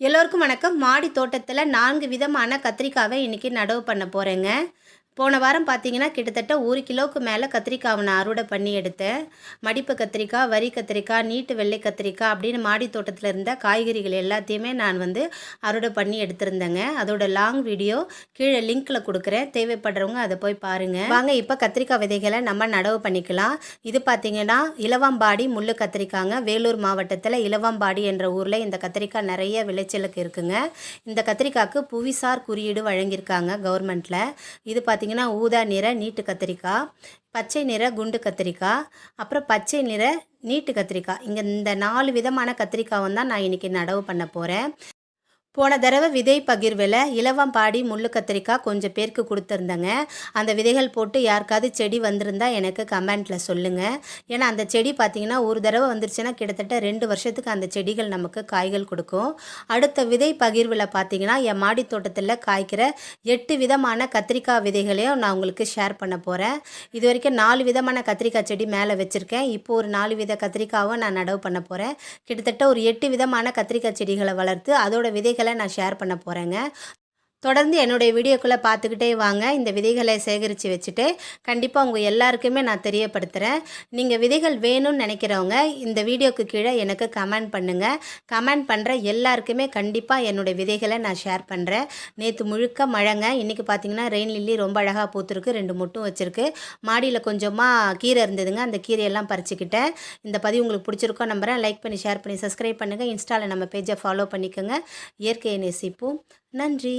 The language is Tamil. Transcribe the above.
எல்லோருக்கும் வணக்கம். மாடி தோட்டத்தில் 4 விதமான கத்திரிக்காவை இன்றைக்கி நடவு பண்ண போகிறேங்க. போன வாரம் பார்த்தீங்கன்னா கிட்டத்தட்ட 1 கிலோவுக்கு மேலே கத்திரிக்காவை நான் அறுவடை பண்ணி எடுத்தேன். மடிப்பு கத்திரிக்காய், வரி கத்திரிக்காய், நீட்டு வெள்ளை கத்திரிக்காய் அப்படின்னு மாடி தோட்டத்தில் இருந்த காய்கறிகள் எல்லாத்தையுமே நான் அறுவடை பண்ணி எடுத்திருந்தேங்க. அதோட லாங் வீடியோ கீழே லிங்க்கில் கொடுக்குறேன். தேவைப்படுறவங்க அதை போய் பாருங்கள். வாங்க இப்போ கத்திரிக்காய் விதைகளை நம்ம நடவு பண்ணிக்கலாம். இது பார்த்திங்கன்னா இலவம்பாடி முள்ளு கத்திரிக்காங்க. வேலூர் மாவட்டத்தில் இலவம்பாடி என்ற ஊரில் இந்த கத்திரிக்காய் நிறைய விளைச்சலுக்கு இருக்குங்க. இந்த கத்திரிக்காய்க்கு புவிசார் குறியீடு வழங்கியிருக்காங்க கவர்மெண்ட்டில். இது பார்த்திங்கன்னா ஊதா நிற நீட்டு கத்திரிக்காய், பச்சை நிற குண்டு கத்திரிக்காய், அப்புறம் பச்சை நிற நீட்டு கத்திரிக்காய். இந்த 4 விதமான கத்திரிக்காவும் தான் நான் இன்றைக்கி நடவு பண்ண போகிறேன். போன தடவை விதை பகிர்வில் இலவம்பாடி முள்ளு கத்திரிக்காய் கொஞ்சம் பேருக்கு கொடுத்துருந்தேங்க. அந்த விதைகள் போட்டு யாருக்காவது செடி வந்திருந்தா எனக்கு கமெண்ட்டில் சொல்லுங்கள். ஏன்னா அந்த செடி பார்த்திங்கன்னா ஒரு தடவை வந்துருச்சுன்னா கிட்டத்தட்ட 2 வருஷத்துக்கு அந்த செடிகள் நமக்கு காய்கள் கொடுக்கும். அடுத்த விதை பகிர்வில் பார்த்திங்கன்னா என் மாடி தோட்டத்தில் காய்க்கிற 8 விதமான கத்திரிக்காய் விதைகளையும் நான் உங்களுக்கு ஷேர் பண்ண போகிறேன். இது வரைக்கும் 4 விதமான கத்திரிக்காய் செடி மேலே வச்சுருக்கேன். இப்போ ஒரு 4 வித கத்திரிக்காவும் நான் நடவு பண்ண போகிறேன். கிட்டத்தட்ட ஒரு 8 விதமான கத்திரிக்காய் செடிகளை வளர்த்து அதோட விதைகளை நான் ஷேர் பண்ண போகிறேங்க. தொடர்ந்து என்னுடைய வீடியோக்குள்ளே பார்த்துக்கிட்டே வாங்க. இந்த விதைகளை சேகரித்து வச்சுட்டு கண்டிப்பாக உங்கள் எல்லாருக்குமே நான் தெரியப்படுத்துகிறேன். நீங்கள் விதைகள் வேணும்னு நினைக்கிறவங்க இந்த வீடியோக்கு கீழே எனக்கு கமெண்ட் பண்ணுங்கள். கமெண்ட் பண்ணுற எல்லாருக்குமே கண்டிப்பாக என்னுடைய விதைகளை நான் ஷேர் பண்ணுறேன். நேற்று முழுக்க மழைங்க. இன்றைக்கி பார்த்திங்கன்னா ரெயின் லில்லி ரொம்ப அழகாக பூத்துருக்கு. 2 மொட்டும் வச்சுருக்கு. மாடியில் கொஞ்சமாக கீரை இருந்ததுங்க. அந்த கீரையெல்லாம் பறிச்சுக்கிட்டேன். இந்த பதிவு உங்களுக்கு பிடிச்சிருக்கோம் நம்புகிறேன். லைக் பண்ணி ஷேர் பண்ணி சப்ஸ்கிரைப் பண்ணுங்கள். இன்ஸ்டாவில் நம்ம பேஜை ஃபாலோ பண்ணிக்கோங்க. இயற்கையை நேசிப்போம். நன்றி.